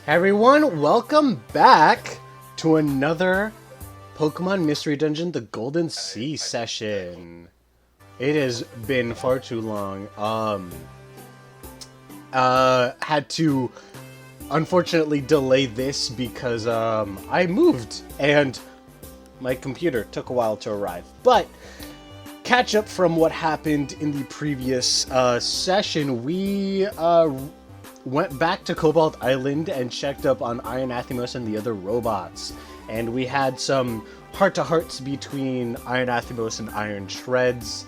Hey everyone, welcome back to another Pokemon Mystery Dungeon, the Golden Sea session. It has been far too long. Had to unfortunately delay this because I moved and my computer took a while to arrive. But catch up from what happened in the previous session. We went back to Cobalt Island and checked up on Iron Athymos and the other robots. And we had some heart-to-hearts between Iron Athymos and Iron Shreds.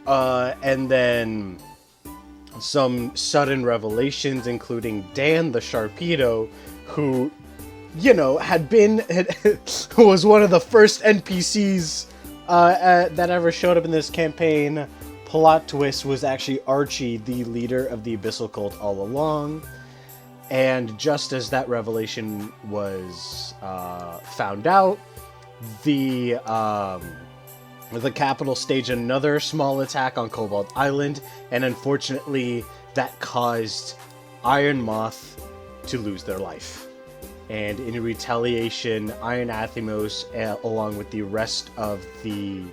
And then some sudden revelations, including Dan the Sharpedo, who, you know, who was one of the first NPCs that ever showed up in this campaign. Plot twist was actually Archie, the leader of the Abyssal Cult all along. And just as that revelation was found out, the capital staged another small attack on Cobalt Island, and unfortunately that caused Iron Moth to lose their life. And in retaliation, Iron Athymos, along with the rest of the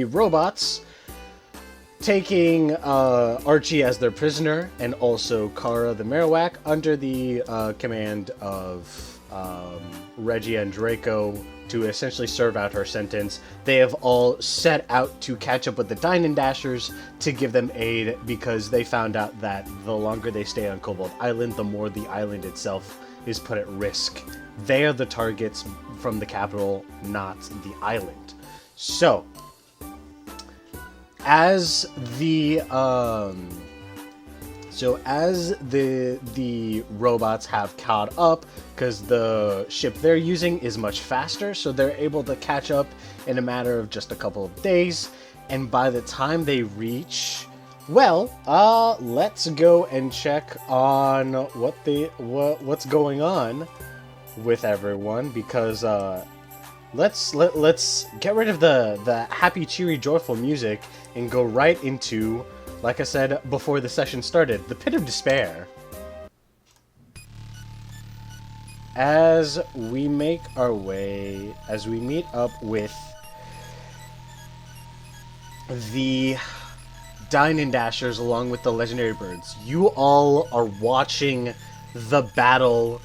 robots, taking Archie as their prisoner, and also Kara the Marowak under the command of Reggie and Draco to essentially serve out her sentence. They have all set out to catch up with the Diamond Dashers to give them aid, because they found out that the longer they stay on Cobalt Island, the more the island itself is put at risk. They are the targets from the capital, not the island. So, as the robots have caught up, because the ship they're using is much faster, so they're able to catch up in a matter of just a couple of days. And by the time they reach, well, let's go and check on what's going on with everyone, because let's get rid of the happy, cheery, joyful music and go right into, like I said before the session started, the Pit of Despair. As we make our way, as we meet up with the Dine and Dashers along with the legendary birds, you all are watching the battle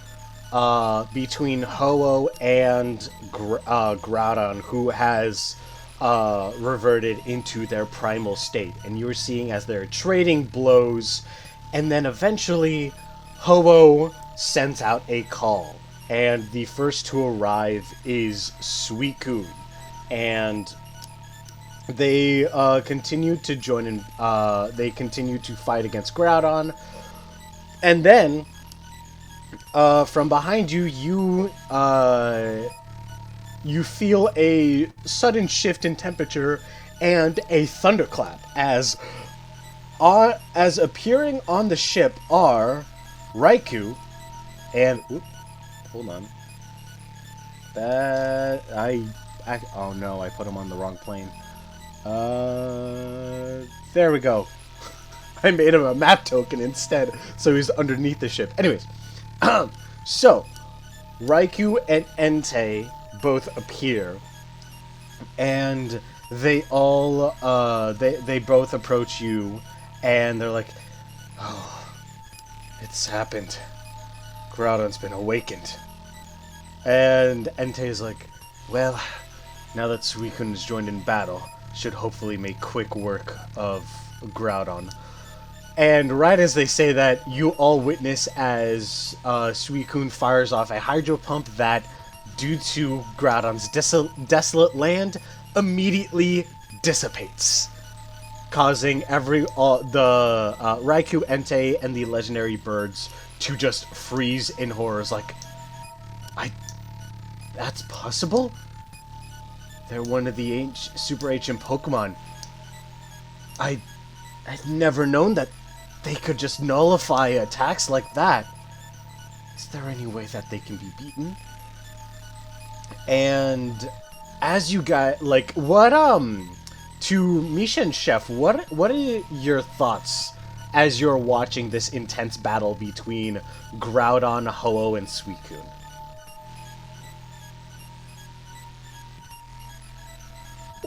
between Ho-Oh and Groudon, who has reverted into their primal state. And you're seeing as they're trading blows, and then eventually Ho-Oh sends out a call, and the first to arrive is Suicune, and they continue to join in. They continue to fight against Groudon, and then from behind you, you feel a sudden shift in temperature and a thunderclap as appearing on the ship are Raikou and hold on. Oh no, I put him on the wrong plane. There we go. I made him a map token instead, so he's underneath the ship. Anyways, so Raikou and Entei both appear, and they all they both approach you, and they're like, "Oh, it's happened. Groudon's been awakened." And Entei's like, "Well, now that Suicune has joined in battle, should hopefully make quick work of Groudon." And right as they say that, you all witness as Suicune fires off a hydro pump that, due to Groudon's desolate land, immediately dissipates, causing the Raikou, Entei, and the legendary birds to just freeze in horrors. Like, that's possible? They're one of the super ancient Pokemon. I've never known that they could just nullify attacks like that. Is there any way that they can be beaten? And as you guys, like, what, to Micha and Chef, what are your thoughts as you're watching this intense battle between Groudon, Ho-Oh, and Suicune.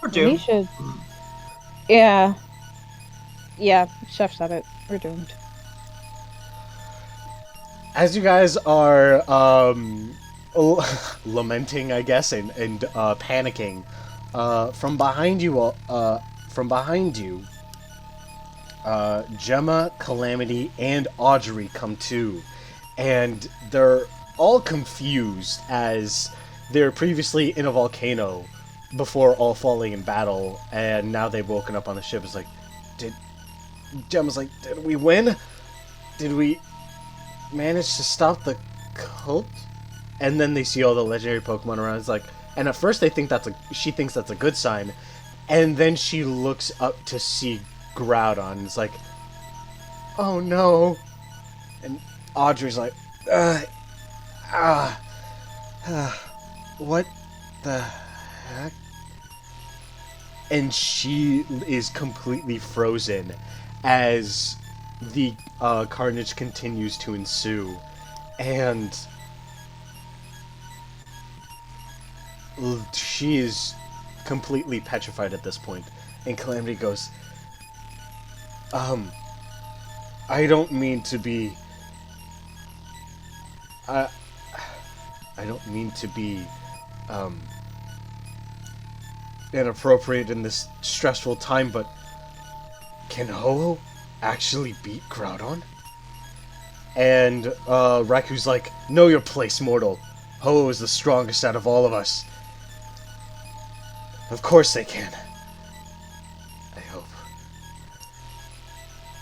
We're doomed. We should. Yeah. Yeah, Chef said it. We're doomed. As you guys are lamenting, I guess, and panicking, from behind you, Gemma, Calamity, and Audrey come to, and they're all confused as they're previously in a volcano before all falling in battle, and now they've woken up on the ship. It's like, Gemma's like, did we win? Did we manage to stop the cult? And then they see all the legendary Pokemon around. It's like, and at first she thinks that's a good sign, and then she looks up to see Groudon. It's like, oh no. And Audrey's like, what the heck? And she is completely frozen as the carnage continues to ensue, and she is completely petrified at this point. And Calamity goes, I don't mean to be I don't mean to be inappropriate in this stressful time, but can Ho-Oh actually beat Groudon? And Raiku's like, know your place, mortal. Ho-Oh is the strongest out of all of us. Of course they can. I hope.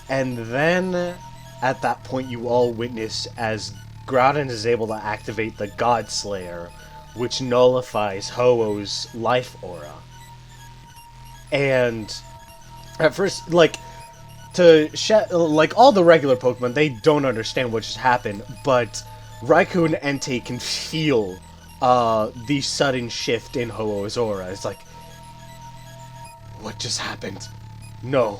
And then, at that point, you all witness as Groudon is able to activate the God Slayer, which nullifies Ho-Oh's life aura. And at first, like all the regular Pokemon, they don't understand what just happened, but Raikou and Entei can feel the sudden shift in Ho-Oh's aura. It's like, what just happened? No.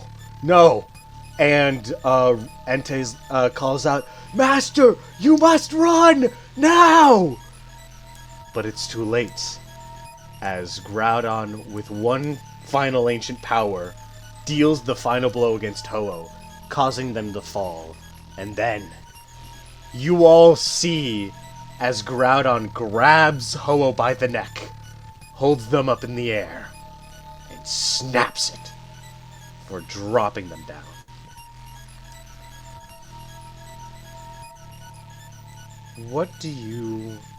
And Entei calls out, Master, you must run now! But it's too late, as Groudon, with one final ancient power, deals the final blow against Ho-Oh, causing them to fall. And then, you all see as Groudon grabs Ho-Oh by the neck, holds them up in the air, and snaps it for dropping them down.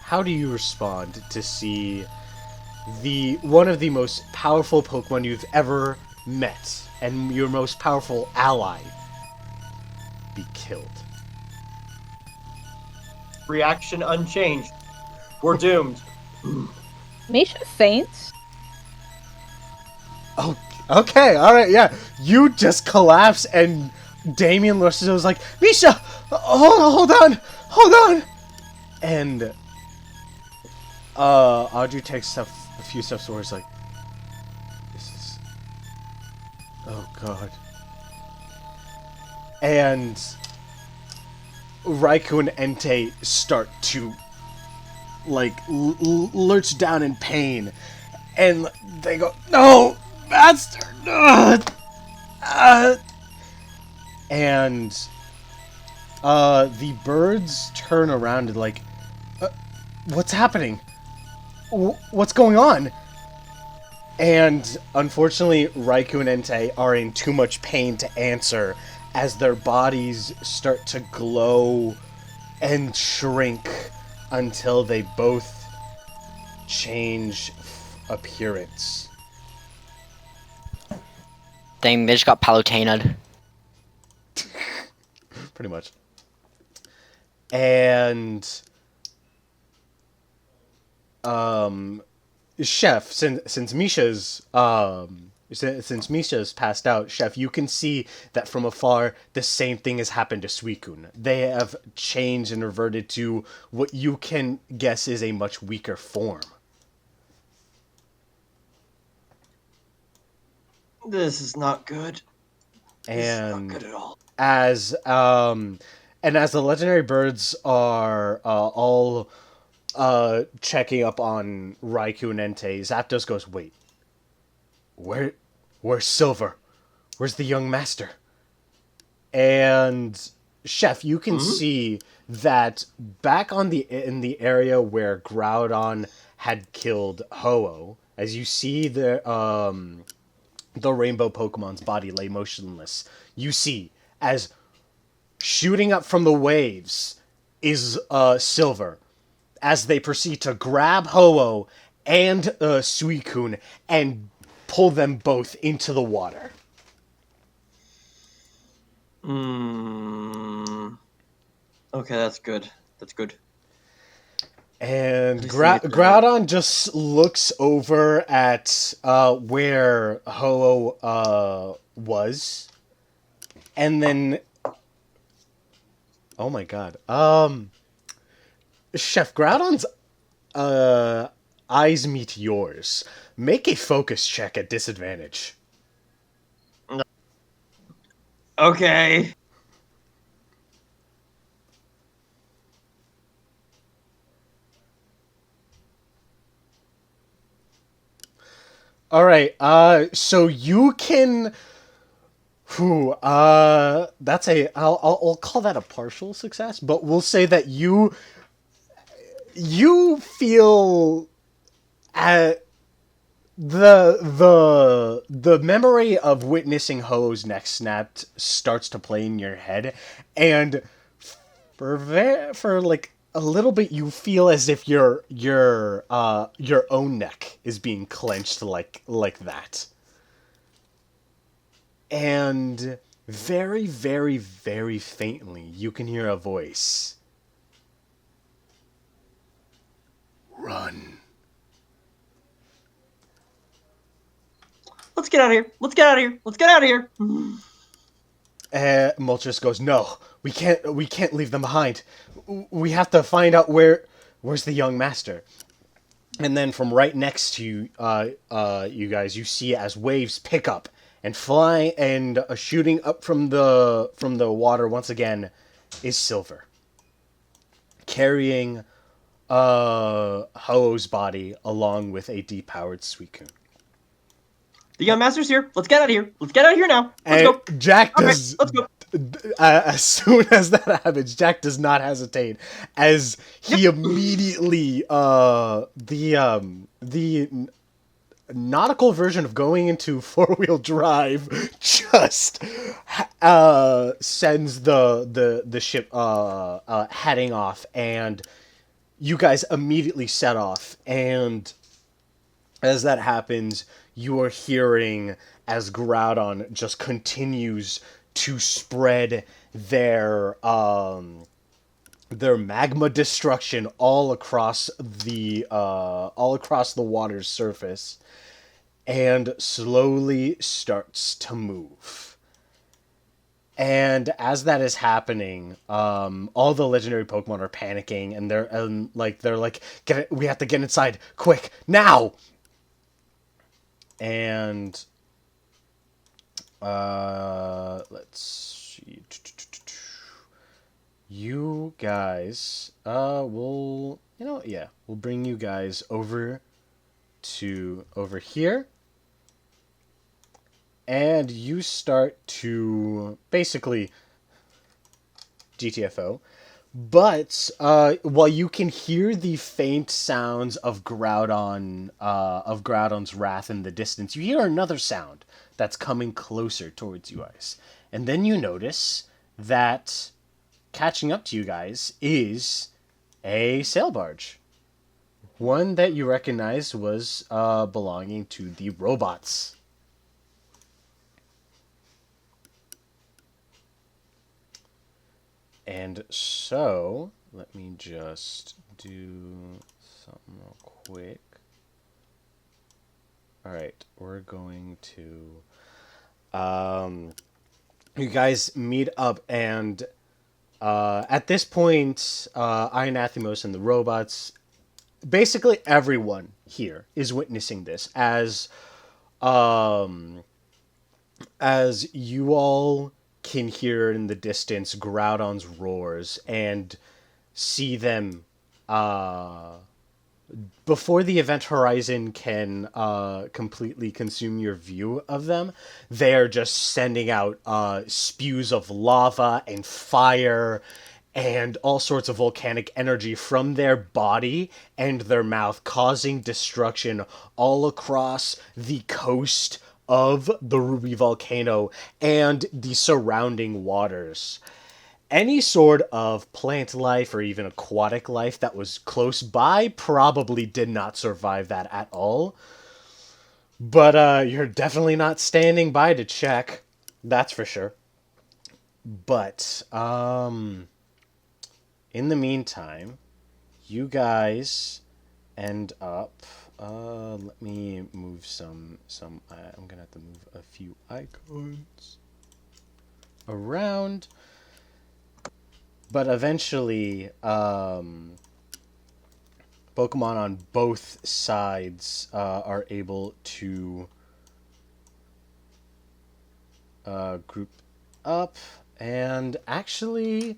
How do you respond to see one of the most powerful Pokemon you've ever met, and your most powerful ally, be killed? Reaction unchanged. We're doomed. Micha faints. Oh, okay, alright, yeah. You just collapse, and Damien looks at it, was like, Micha! Hold on! And Audrey takes a few steps forward. It's like, this is, oh god. And Raikou and Entei start to like lurch down in pain, and they go, "No, master, no!" And the birds turn around and like, what's happening? What's going on? And unfortunately, Raikou and Entei are in too much pain to answer, as their bodies start to glow and shrink until they both change appearance. Dang, they just got Palutenaed. Pretty much. And Chef, since Misha's passed out, Chef, you can see that from afar the same thing has happened to Suicune. They have changed and reverted to what you can guess is a much weaker form. This is not good. And Not good at all. as the legendary birds are all checking up on Raikou and Entei, Zapdos goes, "Wait, where's Silver? Where's the young master?" And Chef, you can see that back in the area where Groudon had killed Ho-Oh, as you see the rainbow Pokemon's body lay motionless, you see as shooting up from the waves is Silver, as they proceed to grab Ho-Oh and Suicune and pull them both into the water. Okay, that's good. That's good. And Let me see it. Groudon just looks over at where Ho-Oh was, and then, oh my god, Chef, Groudon's eyes meet yours. Make a focus check at disadvantage. Okay. All right. So you can. That's a. I'll call that a partial success, but we'll say that you feel the memory of witnessing Ho-Oh's neck snapped starts to play in your head, and for like a little bit you feel as if your own neck is being clenched like that. And very, very, very faintly you can hear a voice. Run. Let's get out of here. Let's get out of here. Let's get out of here. Moltres goes, "No, we can't leave them behind. We have to find out where's the young master." And then from right next to you, you guys, you see as waves pick up and fly and shooting up from the water once again is Silver, carrying Ho-Oh's body along with a depowered Suicune. The young master's here. Let's get out of here. Let's get out of here now. Let's go. Jack Okay, does. let's go. As soon as that happens, Jack does not hesitate, as he immediately the nautical version of going into 4-wheel drive just sends the ship heading off, and you guys immediately set off. And as that happens, you are hearing as Groudon just continues to spread their magma destruction all across the water's surface, and slowly starts to move. And as that is happening, all the legendary Pokemon are panicking, and they're like, we have to get inside, quick, now! And let's see. You guys, we'll bring you guys over here. And you start to basically GTFO. But while you can hear the faint sounds of Groudon's wrath in the distance, you hear another sound that's coming closer towards you guys. And then you notice that catching up to you guys is a sail barge. One that you recognize was belonging to the robots. And so, let me just do something real quick. Alright, we're going to... you guys meet up, and at this point, I and Athymos and the robots, basically everyone here is witnessing this as as you all can hear in the distance Groudon's roars and see them before the event horizon can completely consume your view of them, they are just sending out spews of lava and fire and all sorts of volcanic energy from their body and their mouth, causing destruction all across the coast of the Ruby Volcano and the surrounding waters. Any sort of plant life or even aquatic life that was close by probably did not survive that at all. But you're definitely not standing by to check. That's for sure. But in the meantime, you guys end up let me move some I'm gonna have to move a few icons around. But eventually, Pokemon on both sides are able to group up. And actually,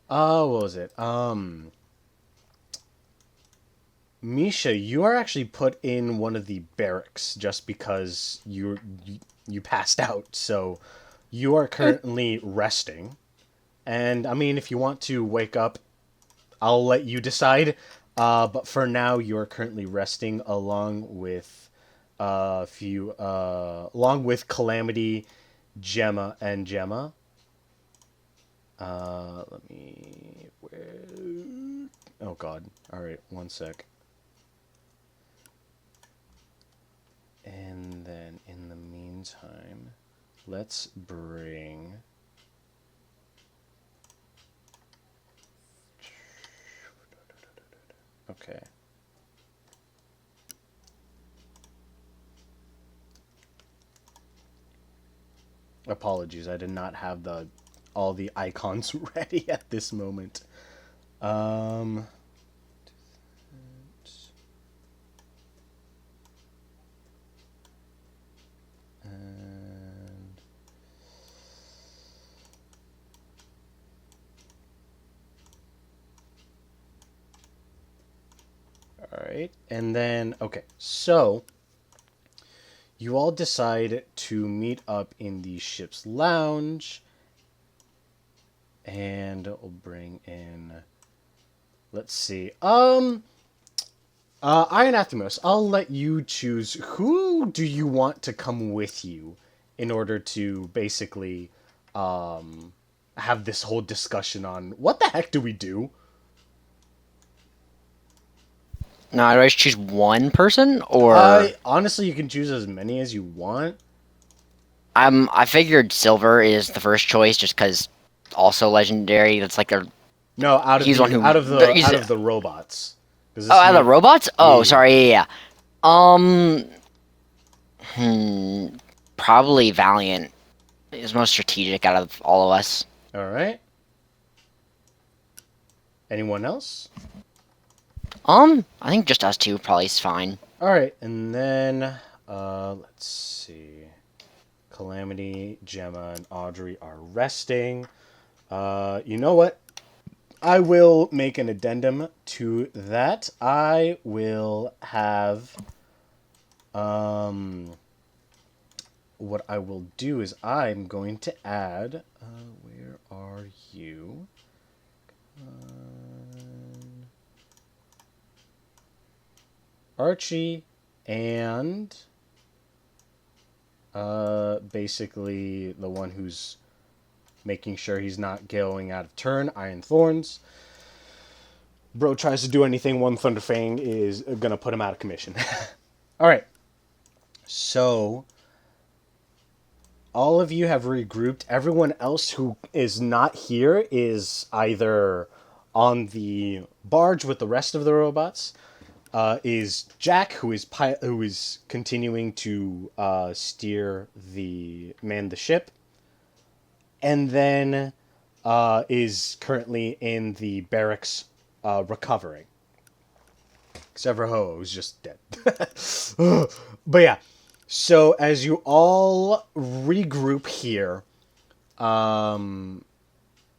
what was it? Micha, you are actually put in one of the barracks just because you passed out. So you are currently resting. And, I mean, if you want to wake up, I'll let you decide. But for now, you are currently resting along with along with Calamity, Gemma, and Gemma. Let me... Oh, God. Alright, one sec. And then, in the meantime, let's bring... Okay. Apologies, I did not have all the icons ready at this moment. And Alright, and then, okay, so you all decide to meet up in the ship's lounge, and we'll bring in, let's see, Iron Athymos, I'll let you choose who do you want to come with you in order to basically have this whole discussion on what the heck do we do? Now, do I just choose one person, or honestly, you can choose as many as you want. I figured Silver is the first choice, just because also legendary. That's like a No, out of he's the one who out of the robots. out of the robots. Oh, Yeah. sorry, yeah. Probably Valiant is most strategic out of all of us. All right. Anyone else? I think just us two probably is fine. All right, and then let's see. Calamity, Gemma, and Audrey are resting. You know what? I will make an addendum to that. I will have what I will do is I'm going to add where are you? Archie and basically the one who's making sure he's not going out of turn, Iron Thorns. Bro tries to do anything, one Thunderfang is gonna put him out of commission. Alright. So all of you have regrouped. Everyone else who is not here is either on the barge with the rest of the robots. Is Jack, who is continuing to man the ship, and then is currently in the barracks recovering. Except for Ho-Oh, who's just dead. But yeah, So as you all regroup here,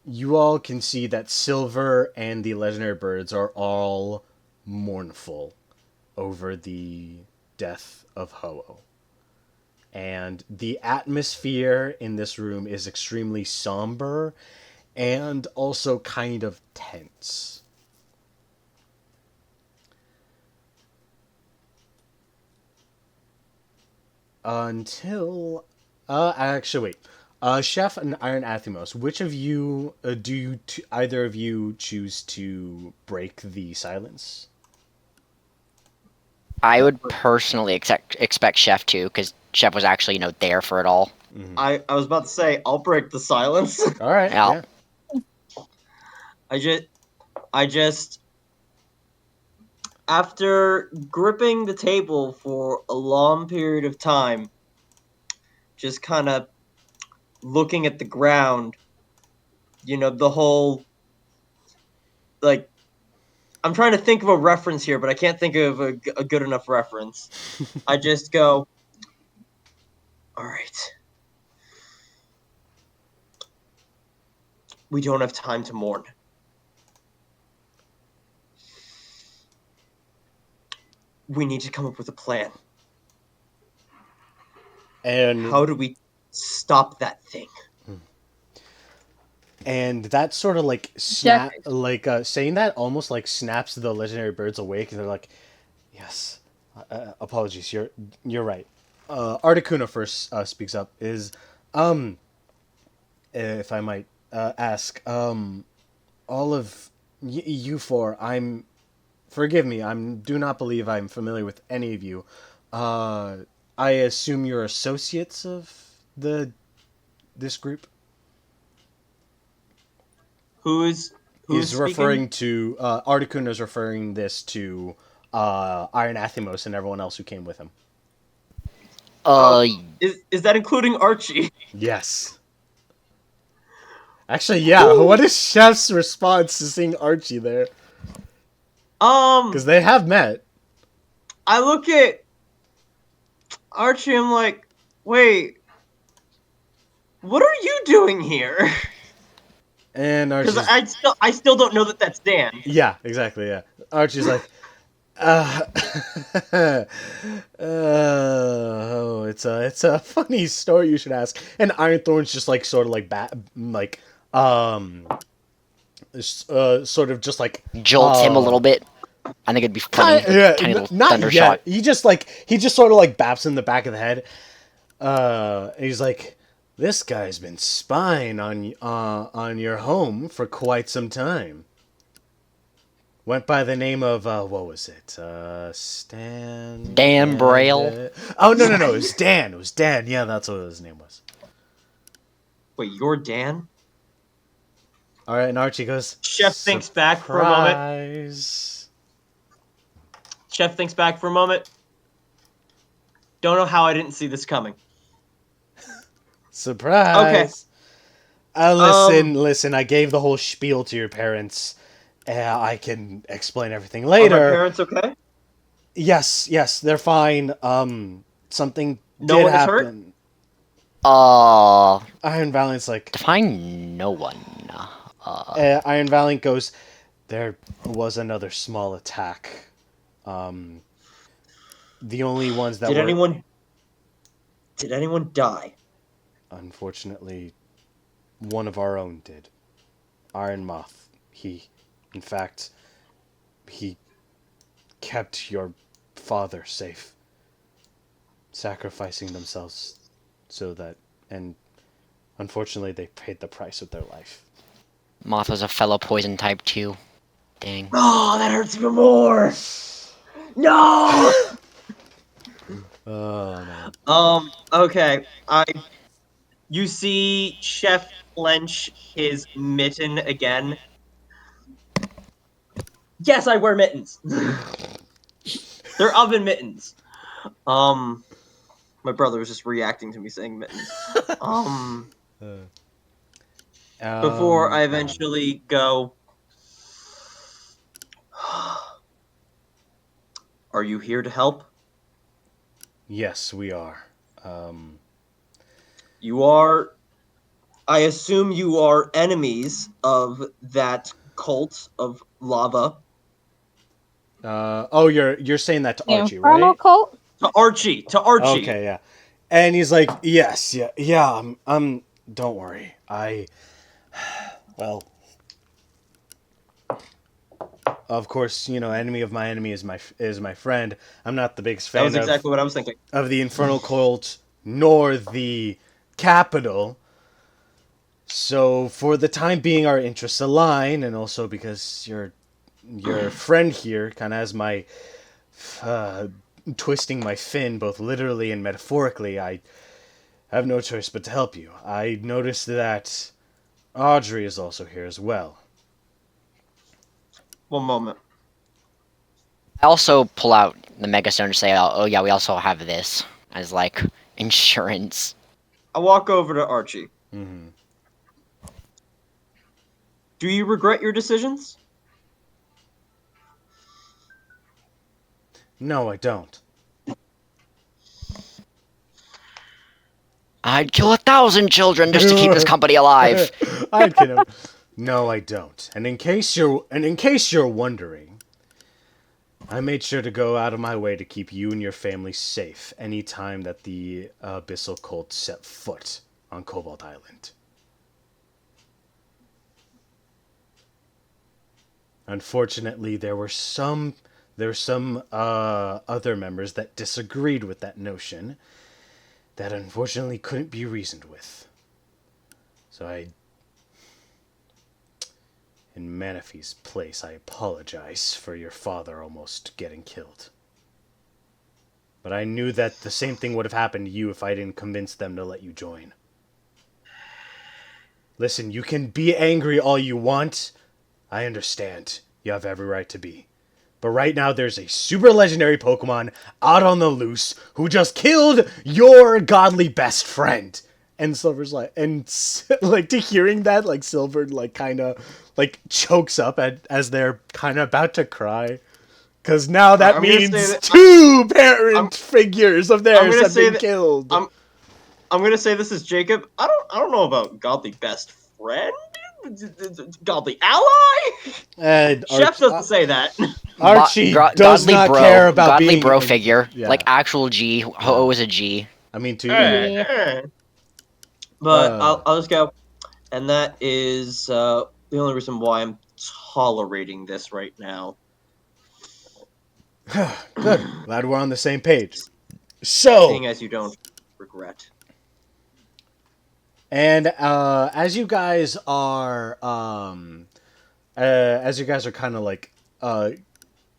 you all can see that Silver and the legendary birds are all mournful over the death of Ho-Oh. And the atmosphere in this room is extremely somber and also kind of tense. Until, actually, wait. Chef and Iron Athymos, which of you either of you choose to break the silence? I would personally expect Chef to, because Chef was actually, there for it all. I was about to say, I'll break the silence. All right. Yeah. I just, after gripping the table for a long period of time, just kind of looking at the ground, the whole, like, I'm trying to think of a reference here, but I can't think of a good enough reference. I just go, all right. We don't have time to mourn. We need to come up with a plan. And how do we stop that thing? And that sort of like saying that almost like snaps the legendary birds awake, and they're like, "Yes, apologies. You're right." Articuno first speaks up. If I might ask, all of you four, forgive me. Do not believe I'm familiar with any of you. I assume you're associates of this group. Who's He's speaking? referring to Articuno is referring this to Iron Athymos and everyone else who came with him. Is that including Archie? Yes. Actually, yeah. Ooh. What is Chef's response to seeing Archie there? Because they have met. I look at Archie. I'm like, wait, what are you doing here? And Archie's, because I still don't know that that's Dan. Yeah, exactly. Yeah, Archie's like, it's a funny story. You should ask. And Ironthorn's just like sort of like sort of just like jolts him a little bit. I think it'd be funny. Tiny little thunder shot. He just sort of like baps in the back of the head. He's like, this guy's been spying on your home for quite some time. Went by the name of what was it? Stan. Dan Braille. Oh no! It was Dan. It was Dan. Yeah, that's what his name was. Wait, you're Dan? All right, and Archie goes. Chef thinks back for a moment. Chef thinks back for a moment. Don't know how I didn't see this coming. Surprise. Okay. Listen. I gave the whole spiel to your parents. I can explain everything later. Are my parents okay? Yes, they're fine. Something no did one happen. Is hurt? Iron Valiant's like... Define no one. Iron Valiant goes, there was another small attack. The only ones that Did anyone die? Unfortunately, one of our own did. Iron Moth. In fact, he kept your father safe, sacrificing themselves so that, and unfortunately they paid the price with their life. Moth was a fellow poison type too. Dang. Oh, that hurts even more! No! Oh, no. Okay, you see Chef clench his mitten again. Yes, I wear mittens. They're oven mittens. My brother was just reacting to me saying mittens. Before I eventually go, are you here to help? Yes, we are. You are. I assume you are enemies of that cult of lava. Oh, you're saying that to The Archie, Infernal right? Cult? To Archie. To Archie. Okay, yeah. And he's like, yes, yeah. Don't worry. Well, of course, enemy of my enemy is my friend. I'm not the biggest That was fan exactly what I was thinking. of the Infernal Cult nor the Capital. So for the time being, our interests align, and also because your friend here kind of has my uh, twisting my fin both literally and metaphorically. I have no choice but to help you. I noticed that Audrey is also here as well. One moment. I also pull out the Megastone and say, "Oh yeah, we also have this as like insurance." I walk over to Archie. Mm-hmm. Do you regret your decisions? No, I don't. I'd kill 1,000 children just to keep this company alive. I'd kid him. No, I don't. And in case you're wondering, I made sure to go out of my way to keep you and your family safe any time that the Abyssal Cult set foot on Cobalt Island. Unfortunately, there were some other members that disagreed with that notion that unfortunately couldn't be reasoned with. So in Manaphy's place, I apologize for your father almost getting killed. But I knew that the same thing would have happened to you if I didn't convince them to let you join. Listen, you can be angry all you want. I understand. You have every right to be. But right now, there's a super legendary Pokemon out on the loose who just killed your godly best friend. And Silver's like, and like to hearing that, like Silver, like kind of like chokes up as they're kind of about to cry. Because now that I'm gonna say means that- two parent figures of theirs gonna have say been that- killed. I'm gonna say this is Jacob. I don't know about godly best friend, godly ally. And Chef doesn't say that. Archie does godly not bro, care about godly being bro figure, yeah. like actual G. Ho-Oh is a G. I mean, to Yeah. But Uh. I'll just go, and that is the only reason why I'm tolerating this right now. Good. Glad we're on the same page. So, Seeing as you don't regret. and as you guys are kind of like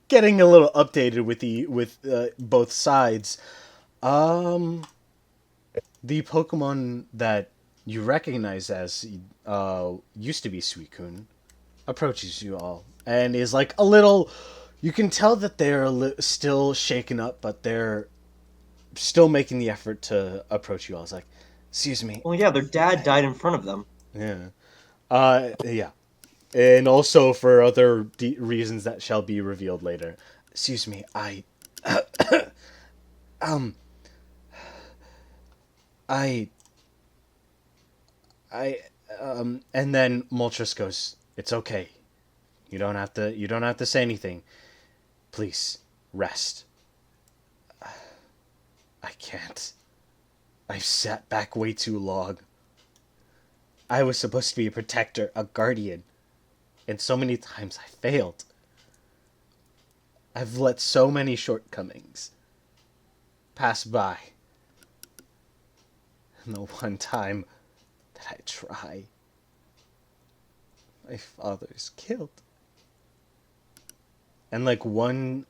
getting a little updated with both sides, the Pokemon that you recognize as used to be Suicune approaches you all and is like a little. You can tell that they're still shaken up, but they're still making the effort to approach you all. It's like, excuse me. Well, yeah, their dad died in front of them. Yeah. Yeah. And also for other reasons that shall be revealed later. Excuse me, um, I, and then Moltres goes, "It's okay. You don't have to. You don't have to say anything. Please rest." I can't. I've sat back way too long. I was supposed to be a protector, a guardian, and so many times I failed. I've let so many shortcomings pass by. And the one time that I try, my father's killed. And like one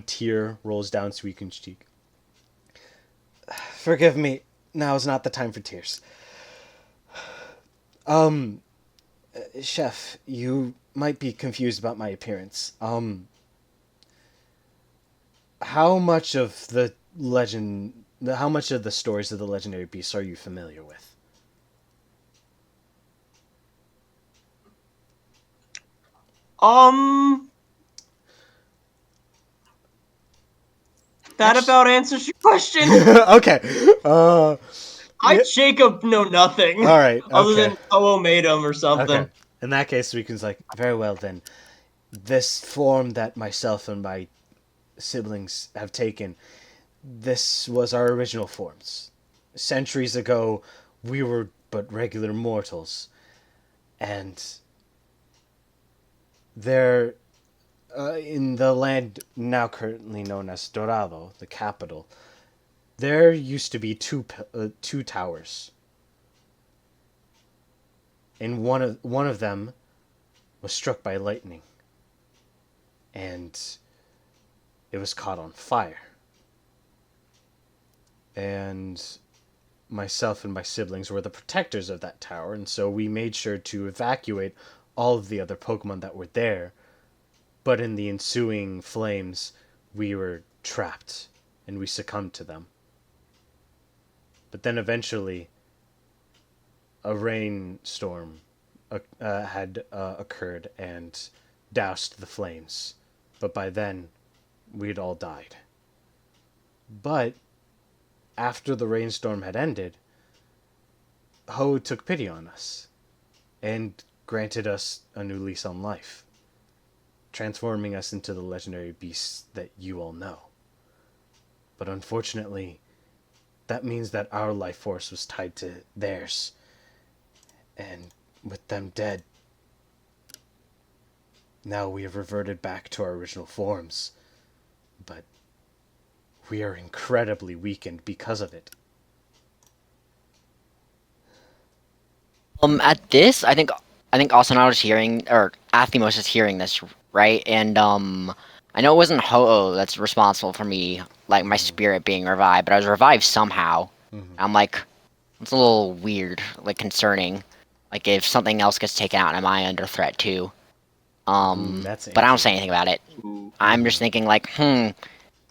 tear rolls down Suicune's cheek. Forgive me. Now is not the time for tears. Chef, you might be confused about my appearance. How much of the how much of the stories of the legendary beasts are you familiar with? That about answers your question. Okay. I, Yeah. Jacob, know nothing. All right. Other Okay. than Ho-Oh made him or something. Okay. In that case, Suikun's like, very well then. This form that myself and my siblings have taken, this was our original forms. Centuries ago, we were but regular mortals. And there, in the land now currently known as Dorado, the capital, there used to be two towers. And one of them was struck by lightning. And it was caught on fire. And myself and my siblings were the protectors of that tower, and so we made sure to evacuate all of the other Pokemon that were there. But in the ensuing flames, we were trapped, and we succumbed to them. But then eventually, a rainstorm had occurred and doused the flames. But by then, we'd all died. But after the rainstorm had ended, Ho took pity on us and granted us a new lease on life, transforming us into the legendary beasts that you all know. But unfortunately, that means that our life force was tied to theirs, and with them dead, now we have reverted back to our original forms, but we are incredibly weakened because of it. At this, I think Asanaro is hearing, or Athymos is hearing this, right? And I know it wasn't Ho-Oh that's responsible for me, like my spirit being revived, but I was revived somehow. I'm like, it's a little weird, like concerning. Like if something else gets taken out, am I under threat too? That's But I don't say anything about it. I'm just thinking like,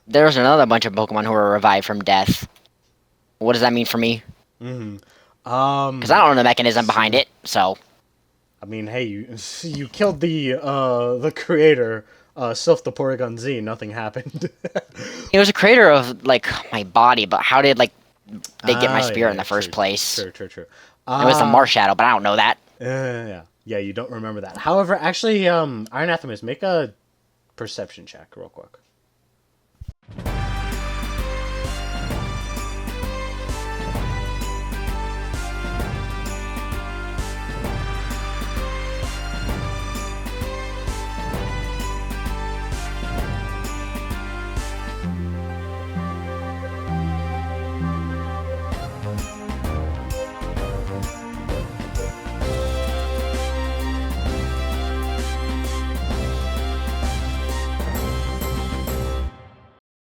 there's another bunch of Pokemon who were revived from death. What does that mean for me? Because I don't know the mechanism behind it, so. I mean, hey, you killed the creator, Sylph the Porygon Z, nothing happened. He was a creator of, like, my body, but how did, like, they get my spirit in the true, first place? True. It was the Marshadow, but I don't know that. Yeah, you don't remember that. However, actually, Iron Athymos, make a perception check real quick.